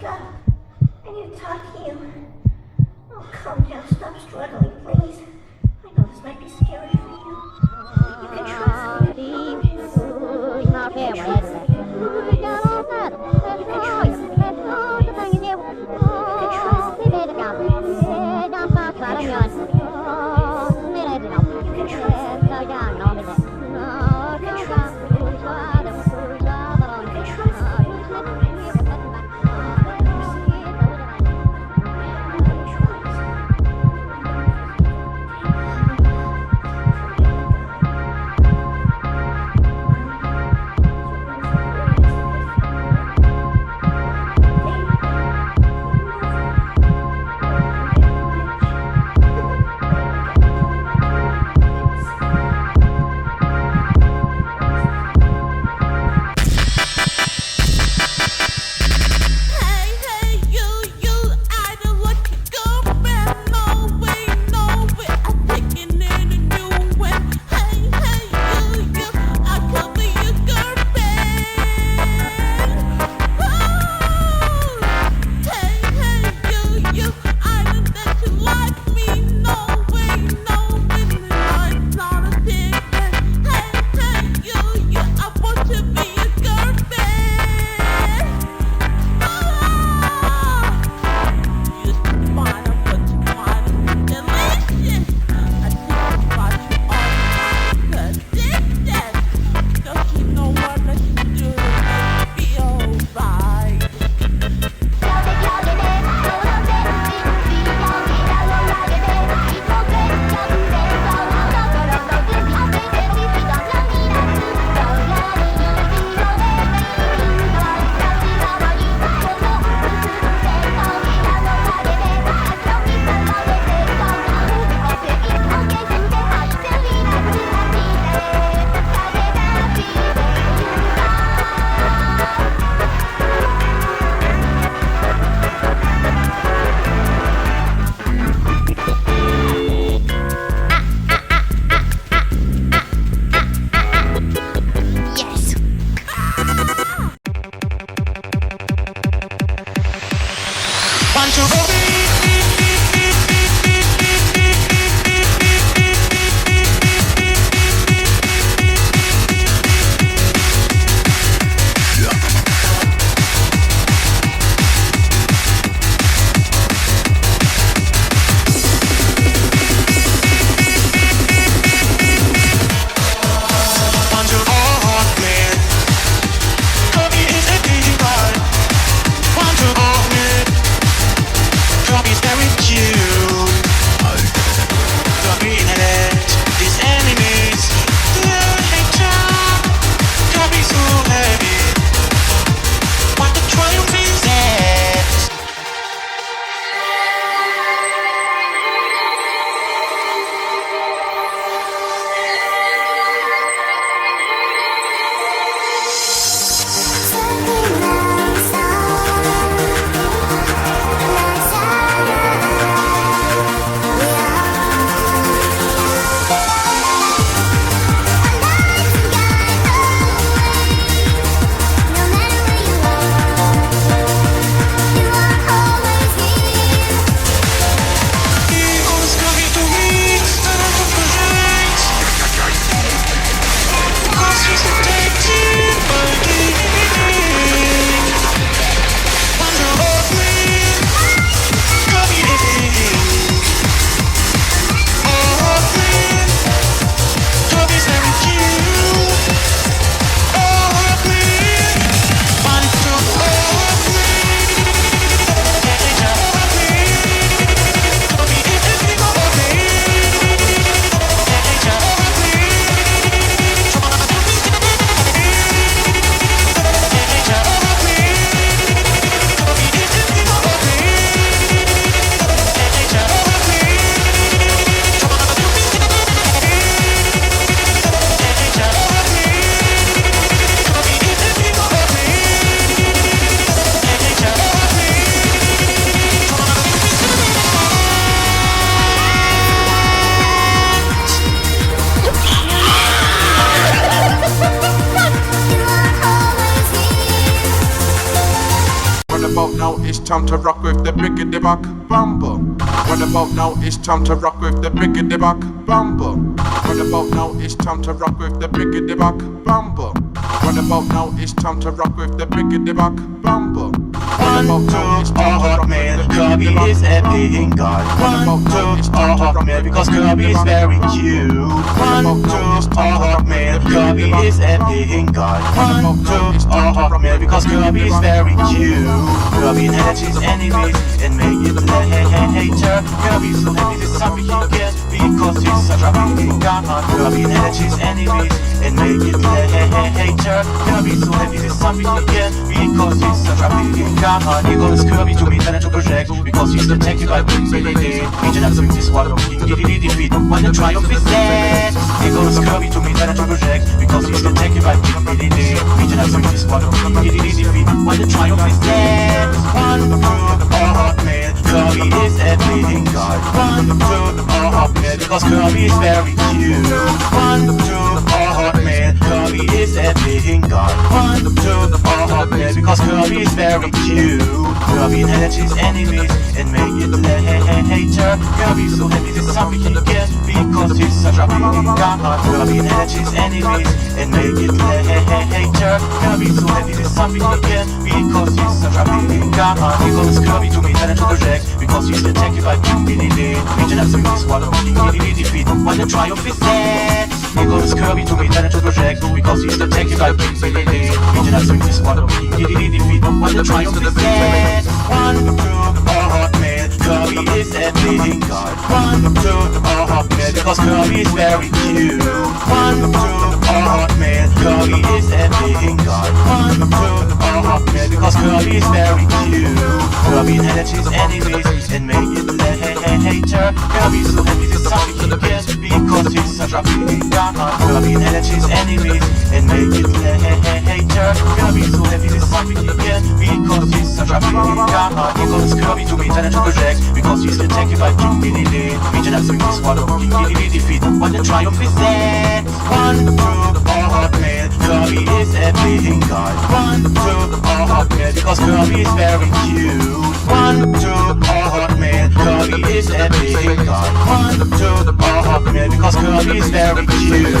up. I need to talk to you. Oh, calm down. Stop struggling, please. I know this might be scary for you. You can trust me. You can trust me. You can trust me. You can trust me. it's time to rock with the biggity back bumble. What about now, it's time to rock with the biggity back bumble. What about now, it's time to rock with the biggity back bumble. What about now, it's time to rock with the biggity back bumble. One, two, oh man, Kirby is everything God. One, two, oh man, because Kirby is very cute. One, two, oh man, Kirby is everything God. One, two, oh man, because Kirby is very cute. Kirby hatches enemies and make it hater. Kirby so happy this time he gets because he's such a big god. Kirby hatches enemies and make it hater. Kirby so happy this time he gets because he's such a big god. He goes Kirby to meet and to project because he's detected by Ability. Region and swings his swallow, he defeat when the triumph is dead. He goes Kirby to meet and to project because he's detected by Ability. Region and swings his swallow, he defeat when the triumph is dead. One, two, oh man, Kirby is everything God. One, two, oh man, because Kirby is very cute. One, two, oh man, Kirby is everything God. One, two, oh man, because Kirby is very cute. Kirby hatches enemies and make it hater. Kirby so happy this time he gets because he's such a big god. Kirby hatches enemies and make it hater. Kirby so happy this time he gets because he's such a big god. He goes Kirby to meet and to project because he's detected by Ability. Region and swings his swallow, he defeat when the triumph is dead. He goes Kirby to meet and to project because he's detected by Ability. Region and swings his swallow, he defeat when the triumph is dead. One, two, oh man, Kirby is everything God. One, two, oh man, because Kirby is very cute. One, two, oh man, Kirby is everything God. One, two, oh man, because Kirby is very cute. Kirby hatches enemies and make it hater. Kirby so happy this time he gets because he's such a big god. Kirby hatches enemies and make it hater. Kirby so happy this time he gets because he's such a big god. He goes Kirby to meet and to project because he's detected by Ability. Region and swings his swallow, he defeat when the triumph is dead. One, two, oh man, Kirby is everything God. One, two, oh man, because Kirby is very cute. One, two, oh man, Kirby is everything God. One, two, oh man, because Kirby is very cute.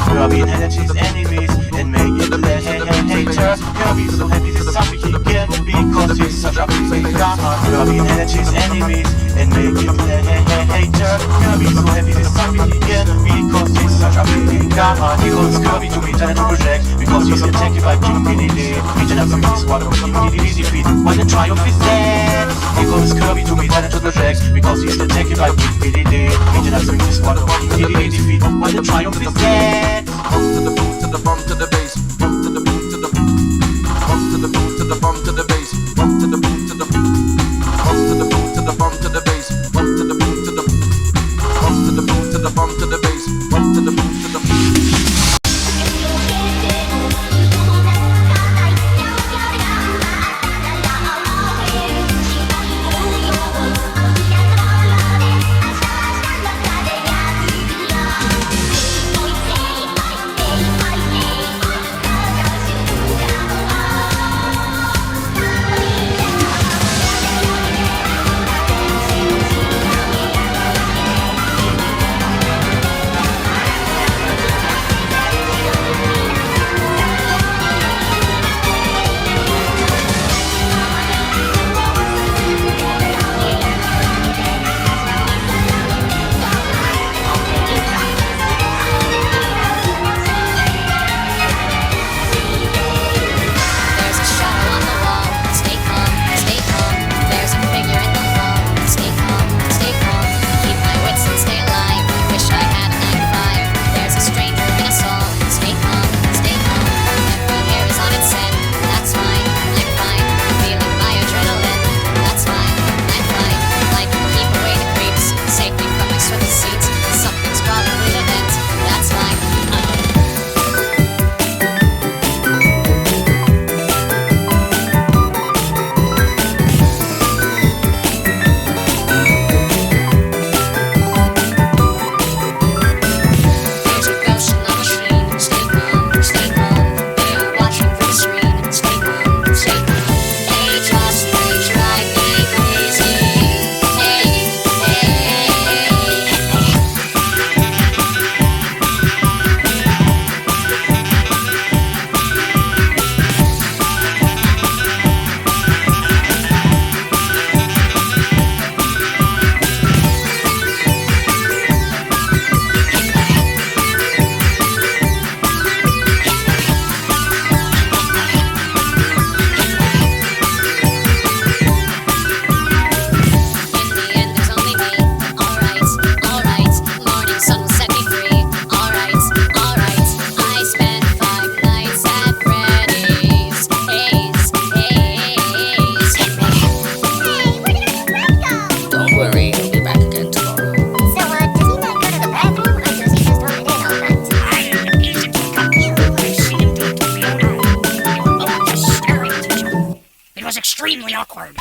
Kirby hatches enemies and make it hater. Kirby so happy this time he gets because he's such a big god. Kirby hatches enemies and make it hater. Kirby so happy this time he gets because he's such a big god. He goes Kirby to meet and to project because he's detected by Ability. Region and swings his swallow, he defeat when the triumph is dead. He goes Kirby to meet and to project because he's detected by Ability. Region and swings his swallow, he defeat when the triumph is dead. Bump to the boom to the bump to the bass. Bump to the boom to the bump to the boom to the bump to the bass. Bump to the boom to the bump to the boom to the bump to the bass. Bump to the boom to the bump to the boom to the bump to the bass. Bump to the boom to the extremely awkward.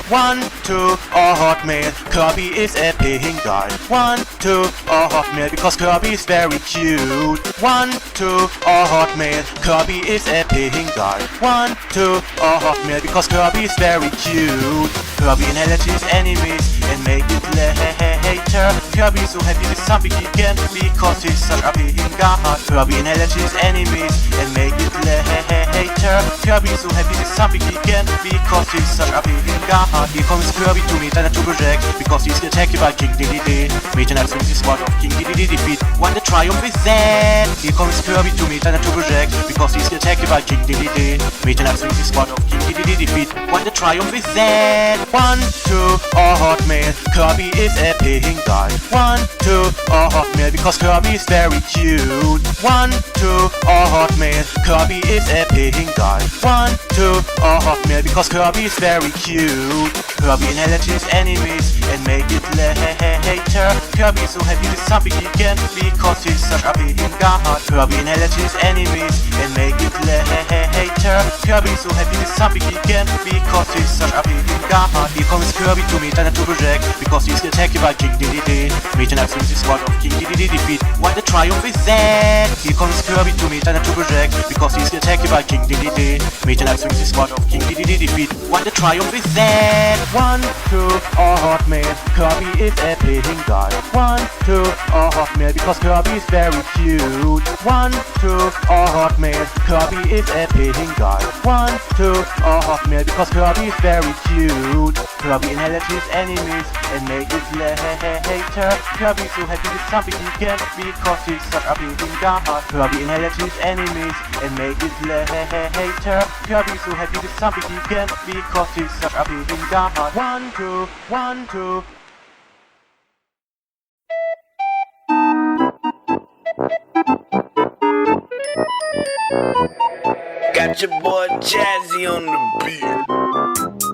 One, two, a hotmail, Kirby is a paying guy. One, two, a hotmail, because Kirby is very cute. One, two, a hotmail, Kirby is a paying guy. One, two, a hotmail, because Kirby is very cute. Kirby inherits enemies and make it later. Kirby is so happy with something he can because he's such a paying guy. Kirby inherits enemies and make it later. Kirby is so happy with something he can because he's such a paying guy. Here comes Kirby to meet and to project because he's attacked by King Dedede. Meet and swings his spot of King Dedede defeat. When the triumph is that. Here comes Kirby to meet and to project because he's attacked by King Dedede. Meet and swings his spot of King Dedede defeat. When the triumph is that. One, two, a hotmail, Kirby is a paying guy. One, two, a hotmail, because Kirby is very cute. One, two, a hotmail, Kirby is a paying guy. One, two, a hotmail, because Kirby is very cute. Kirby inherits his enemies and make it later. Kirby is so happy with something he can because he's such a paying guy. Kirby inherits his enemies and make it later. Kirby is so happy with something he can because he's such a paying guy. Here comes Kirby to meet and to project because he's attacked by King Dedede. Meet and swings his spot of King Dedede defeat. When the triumph is that. Here comes Kirby to meet and to project because he's attacked by King Dedede. Meet and swings his spot of King Dedede defeat. When the triumph is that. One, two, a hotmail, Kirby is a paying guy. One, two, a hotmail, because Kirby is very cute. One, two, a hotmail, Kirby is a paying guy. One, two, a hotmail, because Kirby is very cute. Kirby inherits his enemies and make it later. Kirby is so happy with something he can because he's such a paying guy. Kirby inherits his enemies and make it later. Kirby is so happy with something he can because he's such a paying guy. One, two, one, two. Got your boy Jazzy on the beat.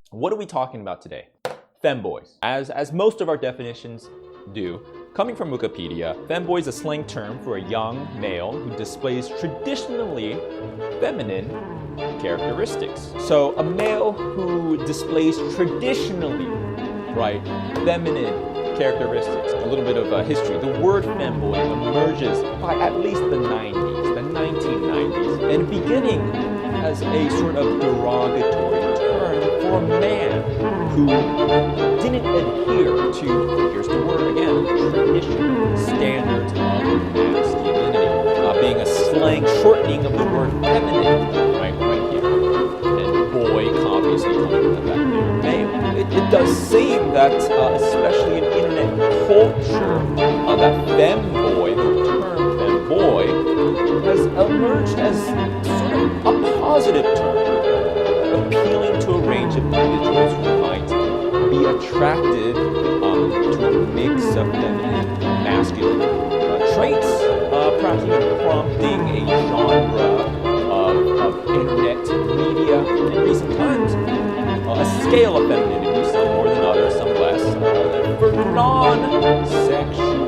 What are we talking about today? Femboys. As most of our definitions do, coming from Wikipedia, femboy is a slang term for a young male who displays traditionally feminine characteristics. So a male who displays traditionally, right, feminine characteristics. A little bit of history. The word femboy emerges by at least the 90s, the 1990s, and beginning as a sort of derogatory term for a man who didn't adhere to, here's the word again, traditional standards of masculinity, being a slang shortening of the word feminine, right here, and boy obviously coming from that new male. It does seem that, especially in internet culture, that femboy, the term femboy, has emerged as sort of a positive term, appealing to a range of individuals who might be attracted to a mix of feminine and masculine traits, perhaps even prompting a genre of internet media in recent times, a scale of femininity, some more than others, some less, for non-sexual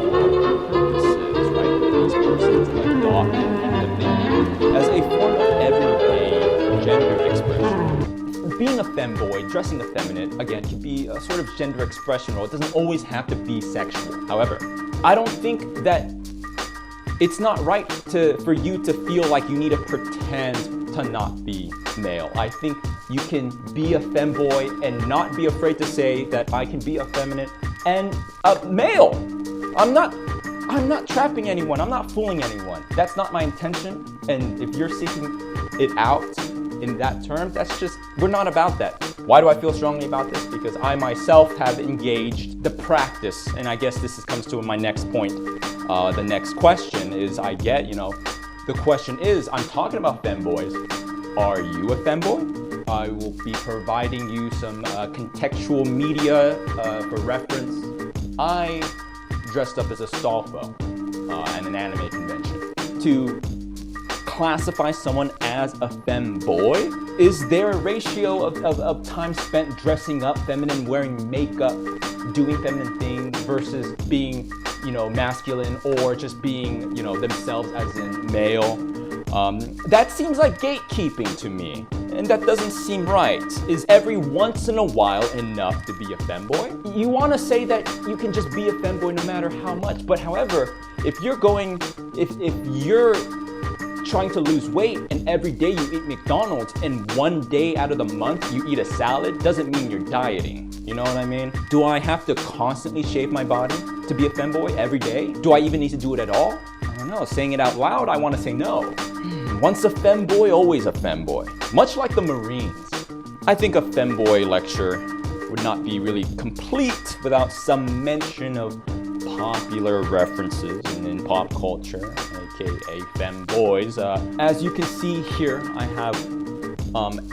purposes, right? These persons adopt femininity as a form of everyday gender expression. Being a femboy, dressing effeminate, again, can be a sort of gender expression, or it doesn't always have to be sexual. However, I don't think that it's not right for you to feel like you need to pretend to not be male. I think you can be a femboy and not be afraid to say that I can be effeminate and a male. I'm not trapping anyone. I'm not fooling anyone. That's not my intention. And if you're seeking it out, in that term. That's just, we're not about that. Why do I feel strongly about this? Because I myself have engaged the practice, and I guess this comes to my next point. The next question is, I get, you know, the question is, I'm talking about femboys. Are you a femboy? I will be providing you some contextual media for reference. I dressed up as a Stolfo at an anime convention. To classify someone as a femboy? Is there a ratio of time spent dressing up feminine, wearing makeup, doing feminine things versus being, you know, masculine, or just being, you know, themselves as in male? That seems like gatekeeping to me, and that doesn't seem right. Is every once in a while enough to be a femboy? You want to say that you can just be a femboy no matter how much, but however, if you're trying to lose weight and every day you eat McDonald's and one day out of the month you eat a salad, doesn't mean you're dieting. You know what I mean? Do I have to constantly shave my body to be a femboy every day? Do I even need to do it at all? I don't know. Saying it out loud, I want to say no. Once a femboy, always a femboy. Much like the Marines. I think a femboy lecture would not be really complete without some mention of popular references in pop culture, aka femboys. As you can see here, I have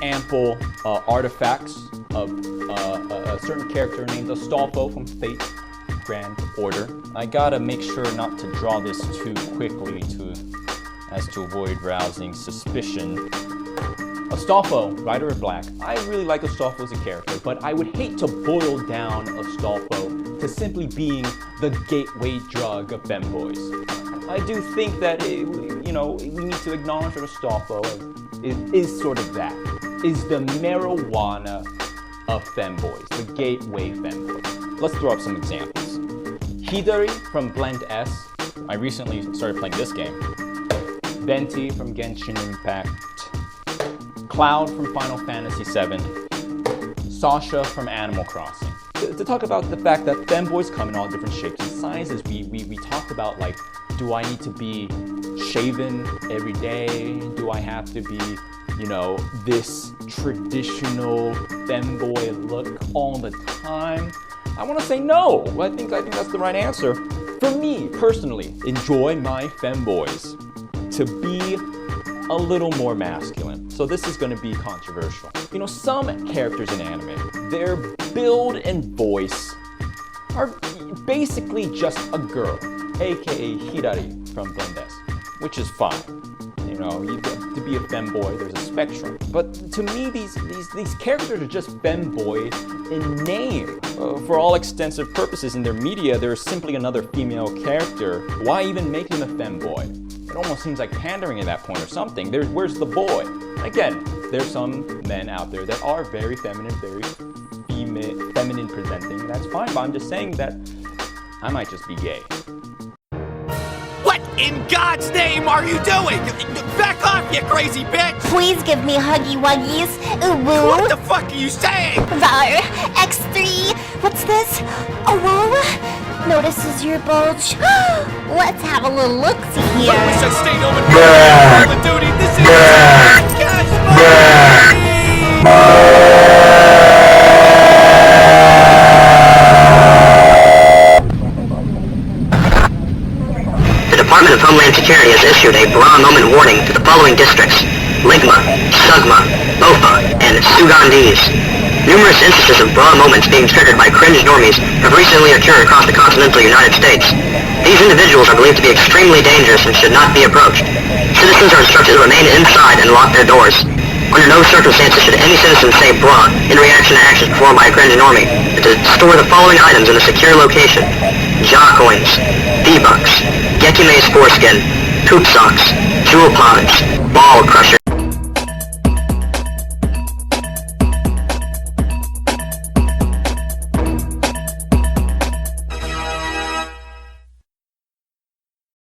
ample artifacts of a certain character named Astolfo from Fate Grand Order. I gotta make sure not to draw this too quickly as to avoid rousing suspicion. Astolfo, Rider of Black. I really like Astolfo as a character, but I would hate to boil down Astolfo to simply being the gateway drug of femboys. I do think that, you know, we need to acknowledge that Astolfo is sort of that. Is the marijuana of femboys, the gateway femboy. Let's throw up some examples. Hidari from Blend S. I recently started playing this game. Venti from Genshin Impact. Cloud from Final Fantasy VII. Sasha from Animal Crossing. To talk about the fact that femboys come in all different shapes and sizes, we talked about, like, do I need to be shaven every day? Do I have to be, you know, this traditional femboy look all the time? I want to say no. I think that's the right answer. For me, personally, enjoy my femboys to be a little more masculine. So this is going to be controversial. You know, some characters in anime, their build and voice are basically just a girl, aka Hidari from Blend S, which is fine. You know, to be a femboy, there's a spectrum. But to me, these characters are just femboy in name. For all extensive purposes in their media, they're simply another female character. Why even make them a femboy? It almost seems like pandering at that point or something. Where's the boy? Again, there's some men out there that are very feminine, very feminine presenting, and that's fine, but I'm just saying that I might just be gay. What in God's name are you doing? Back off, you crazy bitch! Please give me huggy wuggies. Ooh woo. What the fuck are you saying? Rar. X3. What's this? Oh whoa. Notices your bulge. Let's have a little look-see here. I wish I stayed over here. Call of Duty. This is cash money. The Department of Homeland Security has issued a bra moment warning to the following districts: Ligma, Sugma, Bofa, and Sugandese. Numerous instances of bra moments being triggered by cringe normies have recently occurred across the continental United States. These individuals are believed to be extremely dangerous and should not be approached. Citizens are instructed to remain inside and lock their doors. Under no circumstances should any citizen say bra in reaction to actions performed by a cringe normie, but to store the following items in a secure location: jaw coins, V-bucks, Gekime's foreskin, poop socks, jewel pods, ball crusher,